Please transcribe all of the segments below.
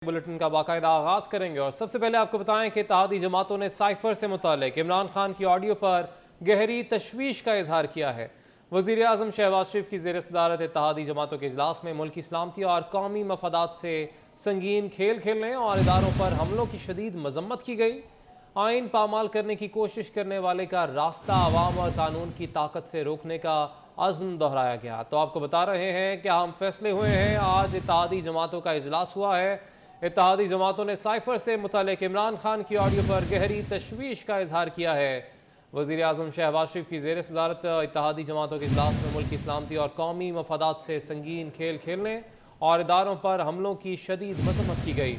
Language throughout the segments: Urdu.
بلٹن کا باقاعدہ آغاز کریں گے اور سب سے پہلے آپ کو بتائیں کہ اتحادی جماعتوں نے سائفر سے متعلق عمران خان کی آڈیو پر گہری تشویش کا اظہار کیا ہے۔ وزیر اعظم شہباز شریف کی زیر صدارت اتحادی جماعتوں کے اجلاس میں ملکی سلامتی اور قومی مفادات سے سنگین کھیل کھیلنے اور اداروں پر حملوں کی شدید مذمت کی گئی۔ آئین پامال کرنے کی کوشش کرنے والے کا راستہ عوام اور قانون کی طاقت سے روکنے کا عزم دہرایا گیا۔ تو آپ کو بتا رہے ہیں کہ اہم فیصلے ہوئے ہیں۔ آج اتحادی جماعتوں کا اجلاس ہوا ہے۔ اتحادی جماعتوں نے سائفر سے متعلق عمران خان کی آڈیو پر گہری تشویش کا اظہار کیا ہے۔ وزیر اعظم شہباز شریف کی زیر صدارت اتحادی جماعتوں کے اجلاس میں ملکی سلامتی اور قومی مفادات سے سنگین کھیل کھیلنے اور اداروں پر حملوں کی شدید مذمت کی گئی۔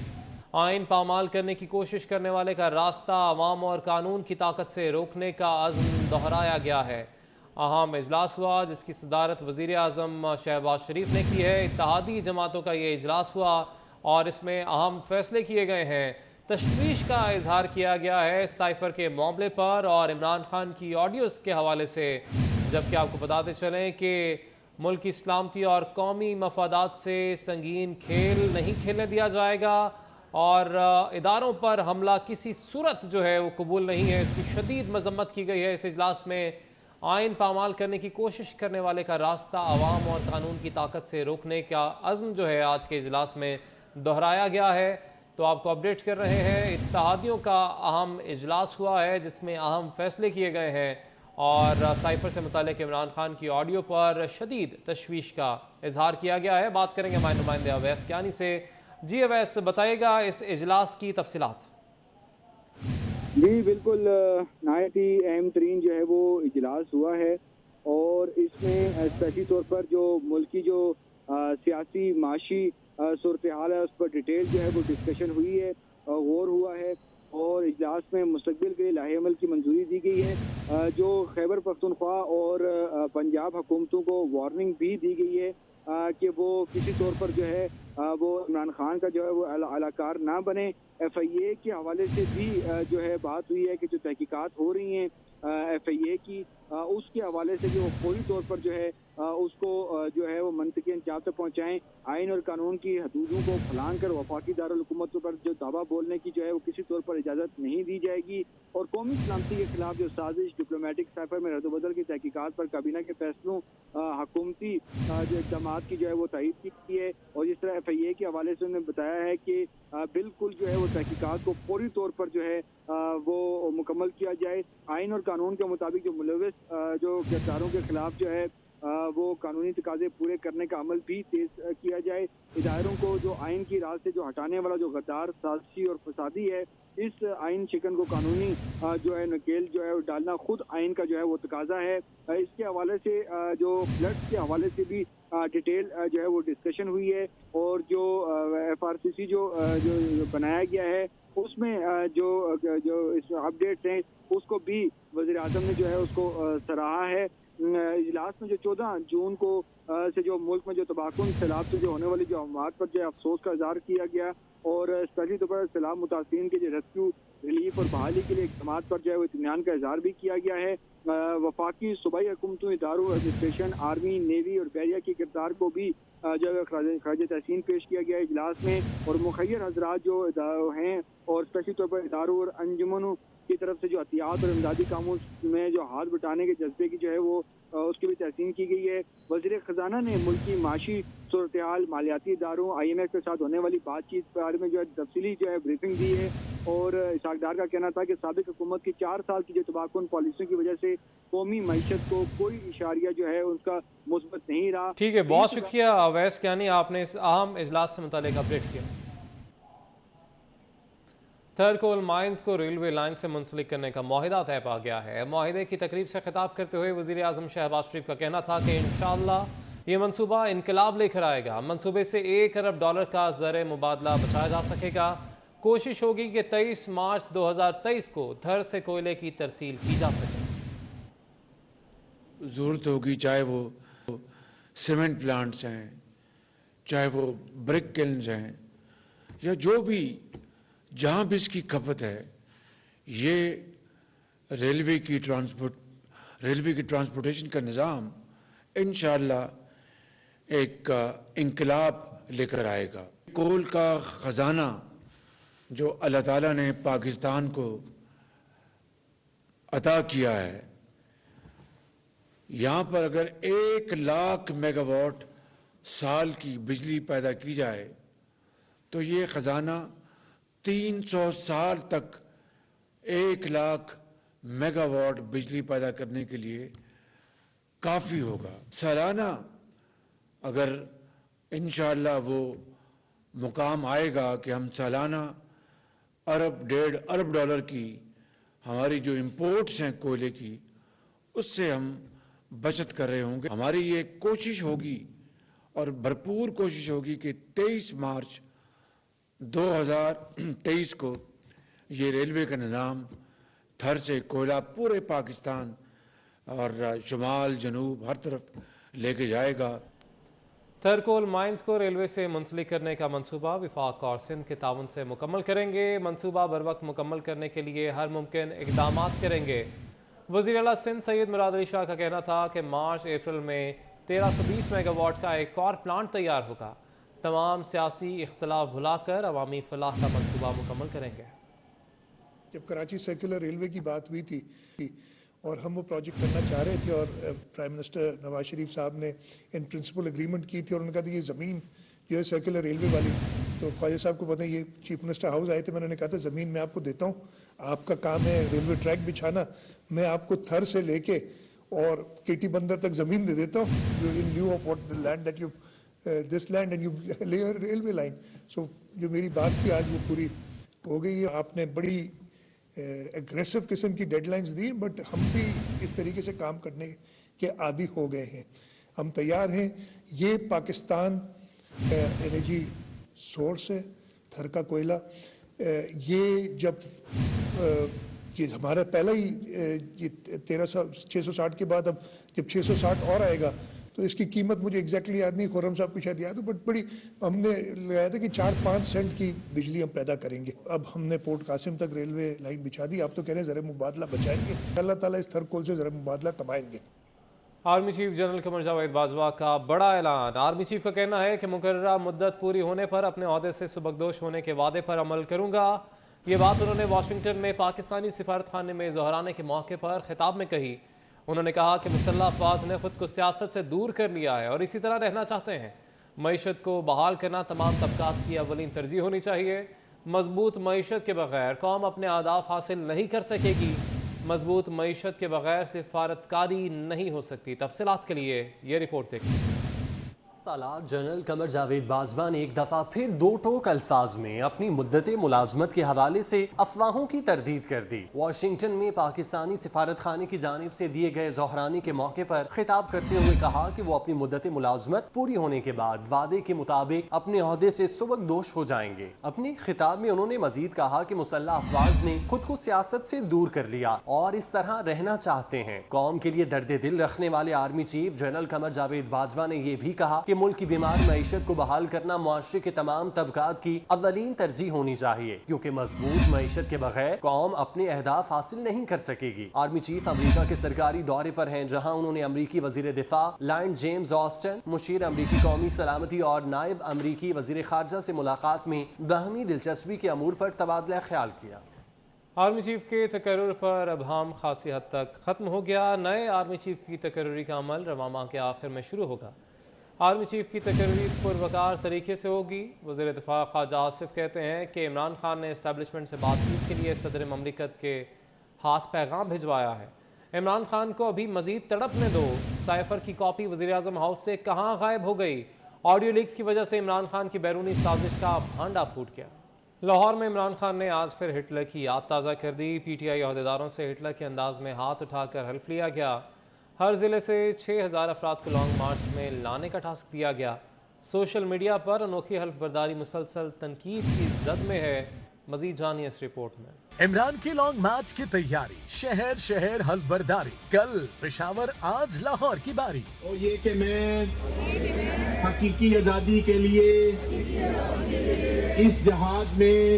آئین پامال کرنے کی کوشش کرنے والے کا راستہ عوام اور قانون کی طاقت سے روکنے کا عزم دہرایا گیا ہے۔ اہم اجلاس ہوا جس کی صدارت وزیر اعظم شہباز شریف نے کی ہے۔ اتحادی جماعتوں کا یہ اجلاس ہوا اور اس میں اہم فیصلے کیے گئے ہیں۔ تشویش کا اظہار کیا گیا ہے سائفر کے معاملے پر اور عمران خان کی آڈیوز کے حوالے سے، جبکہ آپ کو بتاتے چلیں کہ ملک کی سلامتی اور قومی مفادات سے سنگین کھیل نہیں کھیلنے دیا جائے گا اور اداروں پر حملہ کسی صورت جو ہے وہ قبول نہیں ہے۔ اس کی شدید مذمت کی گئی ہے۔ اس اجلاس میں آئین پامال کرنے کی کوشش کرنے والے کا راستہ عوام اور قانون کی طاقت سے روکنے کا عزم جو ہے آج کے اجلاس میں دہرایا گیا ہے۔ تو آپ کو اپڈیٹ کر رہے ہیں، اتحادیوں کا اہم اجلاس ہوا ہے جس میں اہم فیصلے کیے گئے ہیں اور سائفر سے متعلق عمران خان کی آڈیو پر شدید تشویش کا اظہار کیا گیا ہے۔ بات کریں گے ہمارے نمائندے اویس کیانی سے۔ جی اویس، بتائیے گا اس اجلاس کی تفصیلات۔ جی بالکل، نہایت ہی اہم ترین جو ہے وہ اجلاس ہوا ہے اور اس میں اسپیشلی طور پر جو ملکی جو سیاسی معاشی صورتحال ہے اس پر ڈیٹیل جو ہے وہ ڈسکشن ہوئی ہے، غور ہوا ہے اور اجلاس میں مستقبل کے لائحہ عمل کی منظوری دی گئی ہے۔ جو خیبر پختونخوا اور پنجاب حکومتوں کو وارننگ بھی دی گئی ہے کہ وہ کسی طور پر جو ہے وہ عمران خان کا جو ہے وہ اہلکار نہ بنے۔ ایف آئی اے کے حوالے سے بھی جو ہے بات ہوئی ہے کہ جو تحقیقات ہو رہی ہیں ایف آئی اے کی، اس کے حوالے سے جو فوری طور پر جو ہے اس کو جو ہے وہ منطقی انجام تک پہنچائیں۔ آئین اور قانون کی حدودوں کو پھلانگ کر وفاقی دارالحکومتوں پر جو دعویٰ بولنے کی جو ہے وہ کسی طور پر اجازت نہیں دی جائے گی اور قومی سلامتی کے خلاف جو سازش ڈپلومیٹک سائفر میں رد و بدل کی تحقیقات پر کابینہ کے فیصلوں حکومتی جو اقدامات کی جو ہے وہ تائید کی ہے اور جس طرح ایف آئی اے کے حوالے سے انہوں نے بتایا ہے کہ بالکل جو ہے وہ تحقیقات کو فوری طور پر جو ہے وہ مکمل کیا جائے۔ آئین اور قانون کے مطابق جو ملوث جو کرداروں کے خلاف جو ہے وہ قانونی تقاضے پورے کرنے کا عمل بھی تیز کیا جائے۔ اداروں کو جو آئین کی راہ سے جو ہٹانے والا جو غدار، سازشی اور فسادی ہے، اس آئین شکن کو قانونی جو ہے نکیل جو ہے ڈالنا خود آئین کا جو ہے وہ تقاضا ہے۔ اس کے حوالے سے جو فلڈز کے حوالے سے بھی ڈیٹیل جو ہے وہ ڈسکشن ہوئی ہے اور جو ایف آر سی سی جو بنایا گیا ہے اس میں جو اس اپڈیٹ ہیں اس کو بھی وزیر اعظم نے جو ہے اس کو سراہا ہے۔ اجلاس میں جو 14 جون کو سے جو ملک میں جو تباہ کن سیلاب سے جو ہونے والی جو اموات پر جو افسوس کا اظہار کیا گیا اور اسپیشلی طور پر سیلاب متاثرین کے جو ریسکیو، ریلیف اور بحالی کے لیے اقدامات پر جو ہے وہ اطمینان کا اظہار بھی کیا گیا ہے۔ وفاقی صوبائی حکومتوں، اداروں، ایڈمنسٹریشن، آرمی، نیوی اور بحریہ کی کردار کو بھی جو ہے خراج تحسین پیش کیا گیا ہے اجلاس میں اور مخیر حضرات جو ہیں اور اسپیشلی طور پر اداروں اور انجمنوں کی طرف سے جو احتیاط اور امدادی کاموں میں جو ہاتھ بٹانے کے جذبے کی جو ہے وہ اس کی بھی تحسین کی گئی ہے۔ وزیر خزانہ نے ملکی معاشی صورتحال، مالیاتی اداروں، آئی ایم ایف کے ساتھ ہونے والی بات چیت کے بارے میں جو ہے تفصیلی جو ہے بریفنگ دی ہے اور اسحاق ڈار کا کہنا تھا کہ سابق حکومت کی 4 سال کی جو تباہ کن پالیسیوں کی وجہ سے قومی معیشت کو کوئی اشاریہ جو ہے ان کا مثبت نہیں رہا۔ ٹھیک ہے، بہت شکریہ اویس کیانی، آپ نے اس اہم اجلاس سے متعلق اپڈیٹ کیا۔ تھرڈ کول مائنز کو ریلوے لائن سے منسلک کرنے کا معاہدہ طے پا گیا ہے۔ معاہدے کی تقریب سے خطاب کرتے ہوئے وزیر اعظم شہباز شریف کا کہنا تھا کہ انشاءاللہ یہ منصوبہ انقلاب لے کر آئے گا۔ منصوبے سے $1 ارب کا زر مبادلہ بچایا جا سکے گا۔ کوشش ہوگی کہ 23 مارچ 2023 کو تھر سے کوئلے کی ترسیل کی جا سکے۔ ضرورت ہوگی، چاہے وہ سیمنٹ پلانٹس ہیں، چاہے وہ برک کلنز ہیں یا جو بھی جہاں بھی اس کی کھپت ہے، یہ ریلوے کی ٹرانسپورٹیشن کا نظام انشاءاللہ ایک انقلاب لے کر آئے گا۔ کول کا خزانہ جو اللہ تعالیٰ نے پاکستان کو عطا کیا ہے، یہاں پر اگر 1,00,000 میگا واٹ سال کی بجلی پیدا کی جائے تو یہ خزانہ 300 سال تک 1,00,000 میگا واٹ بجلی پیدا کرنے کے لیے کافی ہوگا۔ سالانہ اگر انشاءاللہ وہ مقام آئے گا کہ ہم سالانہ ارب 1.5 ارب ڈالر کی ہماری جو امپورٹس ہیں کوئلے کی، اس سے ہم بچت کر رہے ہوں گے۔ ہماری یہ کوشش ہوگی اور بھرپور کوشش ہوگی کہ 23 مارچ 2023 کو یہ ریلوے کا نظام تھر سے کوئلہ پورے پاکستان اور شمال جنوب ہر طرف لے کے جائے گا۔ تھر کول مائنز کو ریلوے سے منسلک کرنے کا منصوبہ وفاق اور سندھ کے تعاون سے مکمل کریں گے۔ منصوبہ بروقت مکمل کرنے کے لیے ہر ممکن اقدامات کریں گے۔ وزیر اعلیٰ سندھ سید مراد علی شاہ کا کہنا تھا کہ مارچ اپریل میں 1320 میگا واٹ کا ایک اور پلانٹ تیار ہوگا۔ تمام سیاسی اختلاف بھلا کر عوامی فلاح کا منصوبہ مکمل کریں گے۔ جب کراچی سرکولر ریلوے کی بات ہوئی تھی اور ہم وہ پروجیکٹ کرنا چاہ رہے تھے اور پرائم منسٹر نواز شریف صاحب نے ان پرنسپل اگریمنٹ کی تھی اور انہوں نے کہا تھا یہ زمین جو ہے سرکولر ریلوے والی، تو خواجہ صاحب کو پتہ ہے یہ چیف منسٹر ہاؤس آئے تھے، میں نے کہا تھا زمین میں آپ کو دیتا ہوں، آپ کا کام ہے ریلوے ٹریک بچھانا، میں آپ کو تھر سے لے کے اور کیٹی بندر تک زمین دے دیتا ہوں in lieu of what land that you this land and you lay railway line. So جو میری بات تھی آج وہ پوری ہو گئی ہے۔ آپ نے بڑی اگریسو قسم کی ڈیڈ لائنز دی، بٹ ہم بھی اس طریقے سے کام کرنے کے عادی ہو گئے ہیں، ہم تیار ہیں۔ یہ پاکستان کا انرجی سورس ہے، تھر کا کوئلہ، یہ جب یہ ہمارا پہلا ہی یہ 660 کے بعد اب جب 660 اور آئے گا تو اس کی قیمت مجھے ایگزیکٹلی یاد نہیں، خرم صاحب کو شاید یاد ہے، بٹ بڑی ہم نے لگایا تھا کہ 4-5 سینٹ کی بجلی ہم پیدا کریں گے۔ اب ہم نے پورٹ قاسم تک ریلوے لائن بچھا دی، آپ تو کہہ رہے ہیں زر مبادلہ بچائیں گے، اللہ تعالیٰ اس تھر کول سے زر مبادلہ کمائیں گے۔ Army chief general Qamar Javed Bajwa کا بڑا اعلان۔ آرمی چیف کا کہنا ہے کہ مقررہ مدت پوری ہونے پر اپنے عہدے سے سبکدوش ہونے کے وعدے پر عمل کروں گا۔ یہ بات انہوں نے واشنگٹن میں پاکستانی سفارت خانے میں ظہرانے کے موقع پر خطاب میں کہی۔ انہوں نے کہا کہ مسلح افواج نے خود کو سیاست سے دور کر لیا ہے اور اسی طرح رہنا چاہتے ہیں۔ معیشت کو بحال کرنا تمام طبقات کی اولین ترجیح ہونی چاہیے۔ مضبوط معیشت کے بغیر قوم اپنے اہداف حاصل نہیں کر سکے گی۔ مضبوط معیشت کے بغیر سفارتکاری نہیں ہو سکتی۔ تفصیلات کے لیے یہ رپورٹ دیکھیں۔ سالار جنرل قمر جاوید باجوہ نے ایک دفعہ پھر دو ٹوک الفاظ میں اپنی مدت ملازمت کے حوالے سے افواہوں کی تردید کر دی۔ واشنگٹن میں پاکستانی سفارت خانے کی جانب سے دیے گئے ظہرانے کے موقع پر خطاب کرتے ہوئے کہا کہ وہ اپنی مدت ملازمت پوری ہونے کے بعد وعدے کے مطابق اپنے عہدے سے سبکدوش ہو جائیں گے۔ اپنے خطاب میں انہوں نے مزید کہا کہ مسلح افواج نے خود کو سیاست سے دور کر لیا اور اس طرح رہنا چاہتے ہیں۔ قوم کے لیے درد دل رکھنے والے army chief general Qamar Javed Bajwa نے یہ بھی کہا کہ ملک کی بیمار معیشت کو بحال کرنا معاشرے کے تمام طبقات کی اولین ترجیح ہونی چاہیے، کیونکہ مضبوط معیشت کے بغیر قوم اپنے اہداف حاصل نہیں کر سکے گی۔ آرمی چیف امریکہ کے سرکاری دورے پر ہیں، جہاں انہوں نے امریکی وزیر دفاع لارڈ جیمز آسٹن، مشیر امریکی قومی سلامتی اور نائب امریکی وزیر خارجہ سے ملاقات میں باہمی دلچسپی کے امور پر تبادلہ خیال کیا۔ آرمی چیف کے تقرر پر ابہام خاصی حد تک ختم ہو گیا۔ نئے آرمی چیف کی تقرری کا عمل رواں ماہ کے آخر میں شروع ہوگا۔ آرمی چیف کی تقرری پروقار طریقے سے ہوگی۔ وزیر دفاع خواجہ آصف کہتے ہیں کہ عمران خان نے اسٹیبلشمنٹ سے بات چیت کے لیے صدر مملکت کے ہاتھ پیغام بھجوایا ہے۔ عمران خان کو ابھی مزید تڑپنے دو۔ سائفر کی کاپی وزیر اعظم ہاؤس سے کہاں غائب ہو گئی؟ آڈیو لیکس کی وجہ سے عمران خان کی بیرونی سازش کا بھانڈا پھوٹ گیا۔ لاہور میں عمران خان نے آج پھر ہٹلر کی یاد تازہ کر دی۔ پی ٹی آئی عہدیداروں سے ہٹلر کے انداز میں ہاتھ اٹھا کر حلف لیا گیا۔ ہر ضلع سے 6000 افراد کو لانگ مارچ میں لانے کا ٹاسک دیا گیا۔ سوشل میڈیا پر انوکھی حلف برداری مسلسل تنقید کی زد میں ہے۔ مزید جانیے اس رپورٹ میں۔ عمران کی لانگ مارچ کی تیاری، شہر شہر حلف برداری، کل پشاور آج لاہور کی باری۔ اور یہ کہ میں حقیقی آزادی کے لیے اس جہاد میں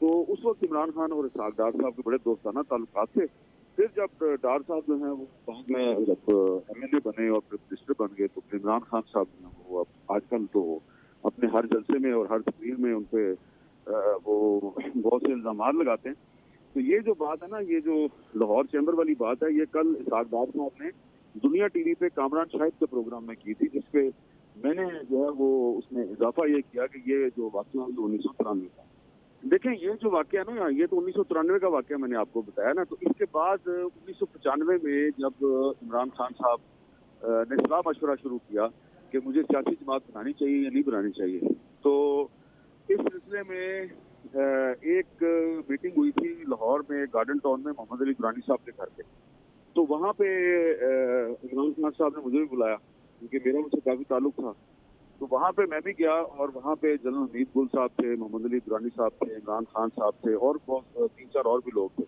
تو اس وقت عمران خان اور اسحاق ڈار صاحب کے بڑے دوستانہ تعلقات تھے. پھر جب ڈار صاحب جو ہیں وہ بعد میں جب ایم ایل اے بنے اور پھر منسٹر بن گئے تو پھر عمران خان صاحب جو ہیں وہ اب آج کل تو اپنے ہر جلسے میں اور ہر تقریر میں ان پہ وہ بہت سے الزامات لگاتے ہیں. تو یہ جو بات ہے نا، یہ جو لاہور چیمبر والی بات ہے، یہ کل اسحاق ڈار صاحب نے دنیا ٹی وی پہ کامران شاہد کے پروگرام میں کی تھی، جس پہ میں نے جو ہے وہ اس میں اضافہ یہ کیا کہ یہ جو واقعہ 1993 کا، دیکھیں یہ جو واقعہ نا، یہ تو 1993 کا واقعہ میں نے آپ کو بتایا نا. تو اس کے بعد 1995 میں جب عمران خان صاحب نے صلاح مشورہ شروع کیا کہ مجھے سیاسی جماعت بنانی چاہیے یا نہیں بنانی چاہیے، تو اس سلسلے میں ایک میٹنگ ہوئی تھی لاہور میں گارڈن ٹاؤن میں محمد علی درانی صاحب کے گھر پہ. تو وہاں پہ عمران خان صاحب نے مجھے بھی بلایا کیونکہ میرا ان سے کافی تعلق تھا. تو وہاں پہ میں بھی گیا اور وہاں پہ جنرل حمید گل صاحب تھے، محمد علی درانی صاحب تھے، عمران خان صاحب تھے اور بہت 3-4 اور بھی لوگ تھے.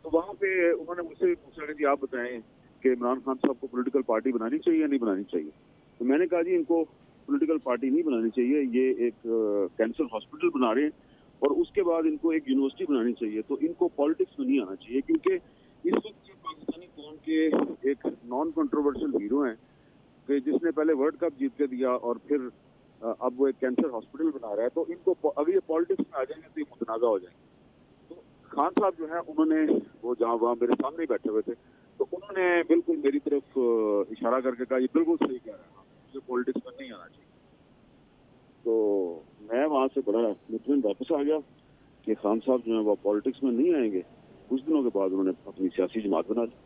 تو وہاں پہ انہوں نے مجھ سے بھی پوچھا کہ جی آپ بتائیں کہ عمران خان صاحب کو پولیٹیکل پارٹی بنانی چاہیے یا نہیں بنانی چاہیے. تو میں نے کہا جی ان کو پولیٹیکل پارٹی نہیں بنانی چاہیے، یہ ایک کینسر ہاسپٹل بنا رہے ہیں اور اس کے بعد ان کو ایک یونیورسٹی بنانی چاہیے. تو ان کو پالیٹکس میں نہیں آنا چاہیے کیونکہ اس وقت جو پاکستانی قوم کے ایک نان کنٹروورشل ہیرو ہیں کہ جس نے پہلے ورلڈ کپ جیت کے دیا اور پھر اب وہ ایک کینسر ہاسپٹل بنا رہا ہے، تو ان کو اگر یہ پالیٹکس میں آ جائیں گے تو یہ متنازع ہو جائیں گے. تو خان صاحب جو ہے انہوں نے وہ جہاں وہاں میرے سامنے ہی بیٹھے ہوئے تھے، تو انہوں نے بالکل میری طرف اشارہ کر کے کہا یہ بالکل صحیح کہہ رہا ہے، مجھے پالیٹکس میں نہیں آنا چاہیے. تو میں وہاں سے بڑا مطمئن واپس آ گیا کہ خان صاحب جو ہیں وہ پالیٹکس میں نہیں آئیں گے. کچھ دنوں کے بعد انہوں نے اپنی سیاسی جماعت بنا دی.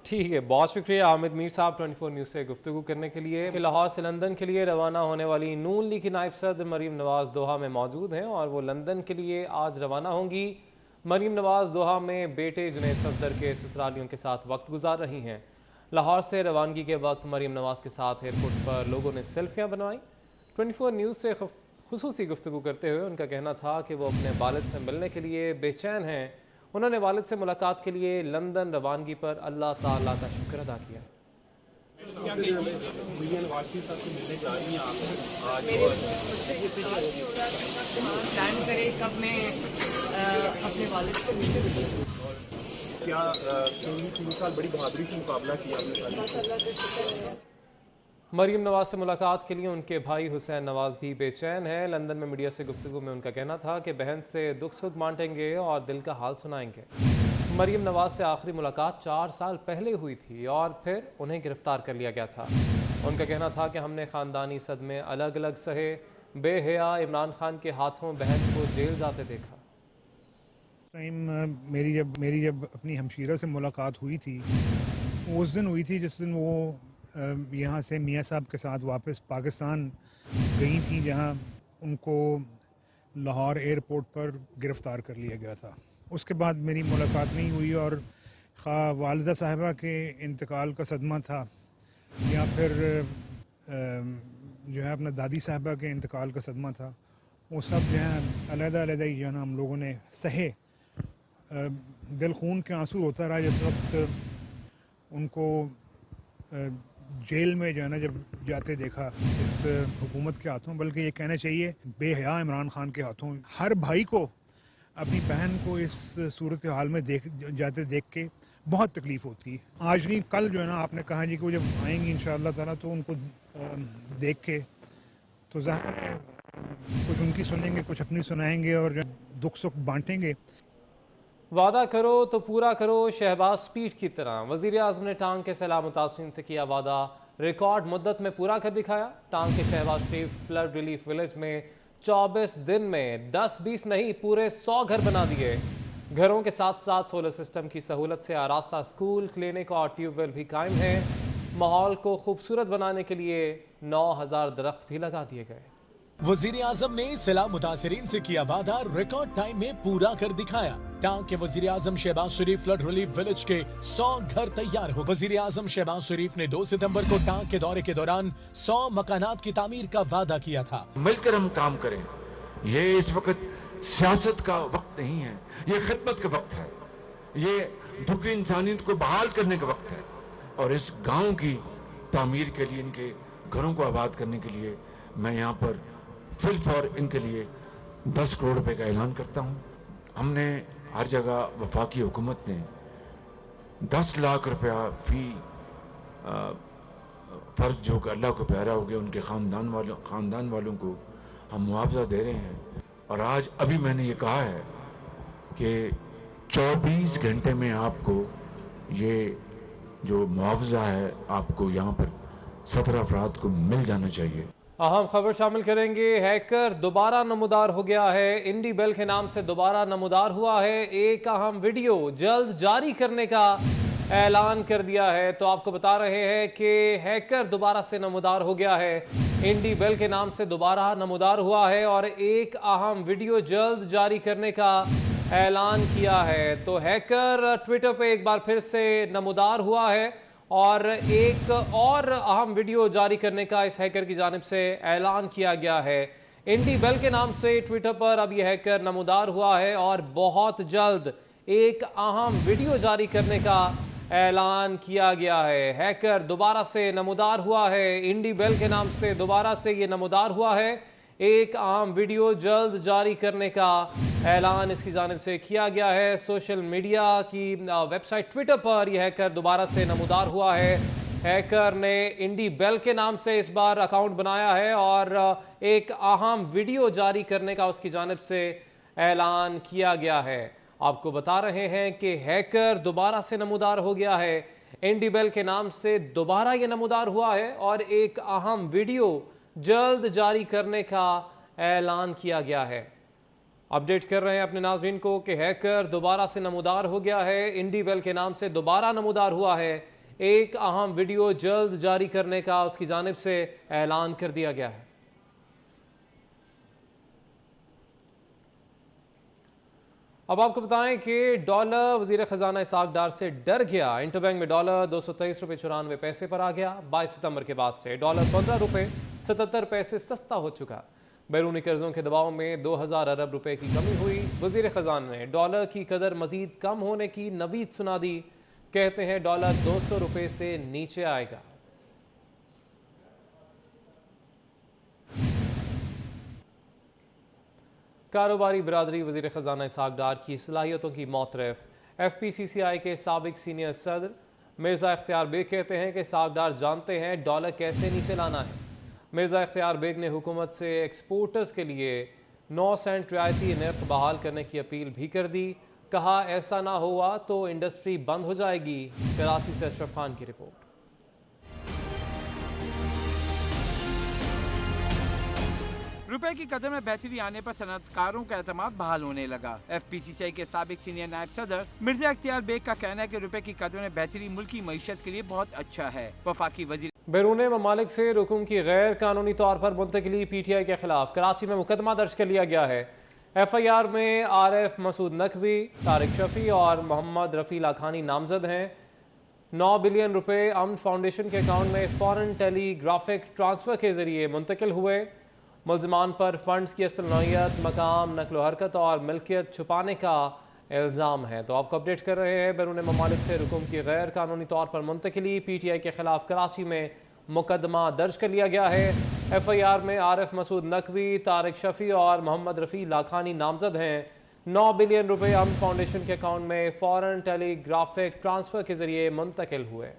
ٹھیک ہے، بہت شکریہ عامد میر صاحب 24 نیوز سے گفتگو کرنے کے لیے. کہ لاہور سے لندن کے لیے روانہ ہونے والی نون لیگ کی نائب صدر مریم نواز دوحہ میں موجود ہیں اور وہ لندن کے لیے آج روانہ ہوں گی. مریم نواز دوحہ میں بیٹے جنید صفدر کے سسرالیوں کے ساتھ وقت گزار رہی ہیں. لاہور سے روانگی کے وقت مریم نواز کے ساتھ ایئرپورٹ پر لوگوں نے سیلفیاں بنوائیں. 24 نیوز سے خصوصی گفتگو کرتے ہوئے ان کا کہنا تھا کہ وہ اپنے والد سے ملنے کے لیے بے چین ہیں. انہوں نے والد سے ملاقات کے لیے لندن روانگی پر اللہ تعالیٰ کا شکر ادا کیا. مریم نواز سے ملاقات کے لیے ان کے بھائی حسین نواز بھی بے چین ہیں. لندن میں میڈیا سے گفتگو میں ان کا کہنا تھا کہ بہن سے دکھ سکھ بانٹیں گے اور دل کا حال سنائیں گے. مریم نواز سے آخری ملاقات 4 سال پہلے ہوئی تھی اور پھر انہیں گرفتار کر لیا گیا تھا. ان کا کہنا تھا کہ ہم نے خاندانی صدمے الگ الگ سہے. بے حیا عمران خان کے ہاتھوں بہن کو جیل جاتے دیکھا. میری جب اپنی ہمشیرہ سے ملاقات ہوئی تھی اس دن ہوئی تھی جس دن وہ یہاں سے میاں صاحب کے ساتھ واپس پاکستان گئی تھیں، جہاں ان کو لاہور ایئرپورٹ پر گرفتار کر لیا گیا تھا. اس کے بعد میری ملاقات نہیں ہوئی اور خواہ والدہ صاحبہ کے انتقال کا صدمہ تھا یا پھر جو ہے اپنا دادی صاحبہ کے انتقال کا صدمہ تھا، وہ سب جو ہے علیحدہ علیحدہ ہی جو ہے نا ہم لوگوں نے سہے. دل خون کے آنسو ہوتا رہا جس وقت ان کو جیل میں جو ہے نا جب جاتے دیکھا اس حکومت کے ہاتھوں، بلکہ یہ کہنا چاہیے بے حیا عمران خان کے ہاتھوں. ہر بھائی کو اپنی بہن کو اس صورتحال میں جاتے دیکھ کے بہت تکلیف ہوتی ہے. آج نہیں کل جو ہے نا آپ نے کہا جی کہ وہ جب آئیں گی انشاءاللہ تعالیٰ تو ان کو دیکھ کے تو ظاہر ہے کچھ ان کی سنیں گے، کچھ اپنی سنائیں گے اور دکھ سکھ بانٹیں گے. وعدہ کرو تو پورا کرو، شہباز سپیڈ کی طرح. وزیر اعظم نے ٹانگ کے سیلاب متاثرین سے کیا وعدہ، ریکارڈ مدت میں پورا کر دکھایا. ٹانگ کے شہباز شریف فلڈ ریلیف ولیج میں 24 دن میں 10-20 نہیں پورے 100 گھر بنا دیے. گھروں کے ساتھ ساتھ سولر سسٹم کی سہولت سے آراستہ اسکول، کلینک اور ٹیوب ویل بھی قائم ہیں. ماحول کو خوبصورت بنانے کے لیے 9000 درخت بھی لگا دیے گئے. وزیر اعظم نے سیلاب متاثرین سے کیا وعدہ، ریکارڈ ٹائم میں پورا کر دکھایا. ٹانگ کے وزیر اعظم شہباز شریف فلڈ ریلیف ولیج کے 100 گھر تیار ہو. وزیر اعظم شہباز شریف نے 2 ستمبر کو ٹانگ کے دورے کے دوران 100 مکانات کی تعمیر کا وعدہ کیا تھا. مل کر ہم کام کریں. یہ اس وقت سیاست کا وقت نہیں ہے، یہ خدمت کا وقت ہے، یہ دکھی انسانیت کو بحال کرنے کا وقت ہے. اور اس گاؤں کی تعمیر کے لیے، ان کے گھروں کو آباد کرنے کے لیے میں یہاں پر فل فور ان کے لیے 10 کروڑ روپے کا اعلان کرتا ہوں. ہم نے ہر جگہ وفاقی حکومت نے 10 لاکھ روپیہ فی فرد جو کہ اللہ کو پیارا ہو گیا ان کے خاندان والوں کو ہم معاوضہ دے رہے ہیں. اور آج ابھی میں نے یہ کہا ہے کہ 24 گھنٹے میں آپ کو یہ جو معاوضہ ہے آپ کو یہاں پر 17 افراد کو مل جانا چاہیے. اہم خبر شامل کریں گے. ہیکر دوبارہ نمودار ہو گیا ہے. انڈی بیل کے نام سے دوبارہ نمودار ہوا ہے. ایک اہم ویڈیو جلد جاری کرنے کا اعلان کر دیا ہے. تو آپ کو بتا رہے ہیں کہ ہیکر دوبارہ سے نمودار ہو گیا ہے. انڈی بیل کے نام سے دوبارہ نمودار ہوا ہے اور ایک اہم ویڈیو جلد جاری کرنے کا اعلان کیا ہے. تو ہیکر ٹویٹر پہ ایک بار پھر سے نمودار ہوا ہے اور ایک اور اہم ویڈیو جاری کرنے کا اس ہیکر کی جانب سے اعلان کیا گیا ہے. انڈی بیل کے نام سے ٹویٹر پر اب یہ ہیکر نمودار ہوا ہے اور بہت جلد ایک اہم ویڈیو جاری کرنے کا اعلان کیا گیا ہے. ہیکر دوبارہ سے نمودار ہوا ہے. انڈی بیل کے نام سے دوبارہ سے یہ نمودار ہوا ہے. ایک اہم ویڈیو جلد جاری کرنے کا اعلان اس کی جانب سے کیا گیا ہے. سوشل میڈیا کی ویب سائٹ ٹویٹر پر یہ ہیکر دوبارہ سے نمودار ہوا ہے. ہیکر نے انڈی بیل کے نام سے اس بار اکاؤنٹ بنایا ہے اور ایک اہم ویڈیو جاری کرنے کا اس کی جانب سے اعلان کیا گیا ہے. آپ کو بتا رہے ہیں کہ ہیکر دوبارہ سے نمودار ہو گیا ہے. انڈی بیل کے نام سے دوبارہ یہ نمودار ہوا ہے اور ایک اہم ویڈیو جلد جاری کرنے کا اعلان کیا گیا ہے. اپڈیٹ کر رہے ہیں اپنے ناظرین کو کہ ہیکر دوبارہ سے نمودار ہو گیا ہے. انڈی بیل کے نام سے دوبارہ نمودار ہوا ہے. ایک اہم ویڈیو جلد جاری کرنے کا اس کی جانب سے اعلان کر دیا گیا ہے. اب آپ کو بتائیں کہ ڈالر وزیر خزانہ اسحاق ڈار سے ڈر گیا. انٹر بینک میں ڈالر 223.94 روپے پر آ گیا. 22 ستمبر کے بعد سے ڈالر 15.77 روپے سستا ہو چکا. بیرونی قرضوں کے دباؤ میں 2000 ارب روپے کی کمی ہوئی. وزیر خزانہ نے ڈالر کی قدر مزید کم ہونے کی نوید سنا دی. کہتے ہیں ڈالر 200 روپے سے نیچے آئے گا. کاروباری برادری وزیر خزانہ اسحاق ڈار کی صلاحیتوں کی معترف. ایف پی سی سی آئی کے سابق سینئر صدر مرزا اختیار بیگ کہتے ہیں کہ اسحاق ڈار جانتے ہیں ڈالر کیسے نیچے لانا ہے. مرزا اختیار بیگ نے حکومت سے ایکسپورٹرز کے لیے 9 سینٹ رعایتی نرخ بحال کرنے کی اپیل بھی کر دی. کہا ایسا نہ ہوا تو انڈسٹری بند ہو جائے گی. کراچی سے اشرف خان کی رپورٹ. روپے کی قدر میں بہتری آنے پر صنعت کاروں کا اعتماد بحال ہونے لگا. ایف پی سی سی آئی کے سابق سینئر نائب صدر مرزا اختیار بیگ کا کہنا ہے کہ روپے کی قدر میں بہتری ملکی معیشت کے لیے بہت اچھا ہے. وفاقی وزیر بیرون ممالک سے رقوم کی غیر قانونی طور پر منتقلی پی ٹی آئی کے خلاف کراچی میں مقدمہ درج کر لیا گیا ہے. ایف آئی آر میں عارف مسعود نقوی، طارق شفیع اور محمد رفیع لاکھانی نامزد ہیں. 9 بلین روپے امن فاؤنڈیشن کے اکاؤنٹ میں فورن ٹیلی گرافک ٹرانسفر کے ذریعے منتقل ہوئے. ملزمان پر فنڈز کی اصل نوعیت، مقام، نقل و حرکت اور ملکیت چھپانے کا الزام ہے. تو آپ کو اپڈیٹ کر رہے ہیں بیرون ممالک سے رقوم کی غیر قانونی طور پر منتقلی پی ٹی آئی کے خلاف کراچی میں مقدمہ درج کر لیا گیا ہے. ایف آئی آر میں عارف مسعود نقوی، طارق شفیع اور محمد رفیع لاکھانی نامزد ہیں. 9 بلین روپے امن فاؤنڈیشن کے اکاؤنٹ میں فورن ٹیلی گرافک ٹرانسفر کے ذریعے منتقل ہوئے.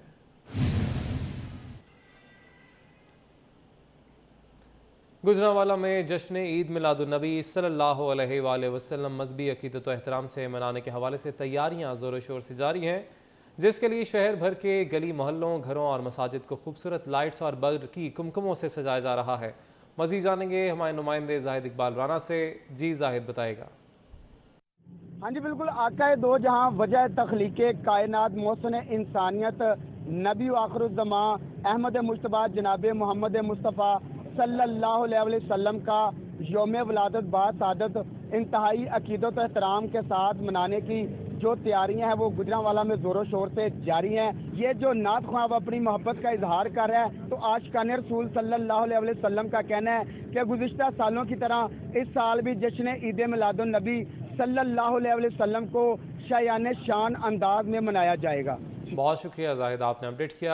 گجرانوالہ میں جشن عید میلاد النبی صلی اللہ علیہ وآلہ وسلم مذہبی عقیدت و احترام سے منانے کے حوالے سے تیاریاں زور و شور سے جاری ہیں، جس کے لیے شہر بھر کے گلی محلوں، گھروں اور مساجد کو خوبصورت لائٹس اور برقی کمکموں سے سجایا جا رہا ہے. مزید جانیں گے ہمارے نمائندے زاہد اقبال رانا سے. جی زاہد بتائے گا. ہاں جی بالکل. آقائے دو جہاں، وجہ تخلیق کائنات، محسن انسانیت، نبی و آخر الزماں احمد مجتبیٰ جناب محمد مصطفیٰ صلی اللہ علیہ وسلم کا یوم ولادت باسعادت انتہائی عقیدت و احترام کے ساتھ منانے کی جو تیاریاں ہیں وہ گجرانوالہ میں زور و شور سے جاری ہیں. یہ جو نعت خواں اپنی محبت کا اظہار کر رہا ہے تو عاشقان رسول صلی اللہ علیہ وسلم کا کہنا ہے کہ گزشتہ سالوں کی طرح اس سال بھی جشن عید میلاد النبی صلی اللہ علیہ وسلم کو شایان شان انداز میں منایا جائے گا. بہت شکریہ زاہد، آپ نے اپڈیٹ کیا.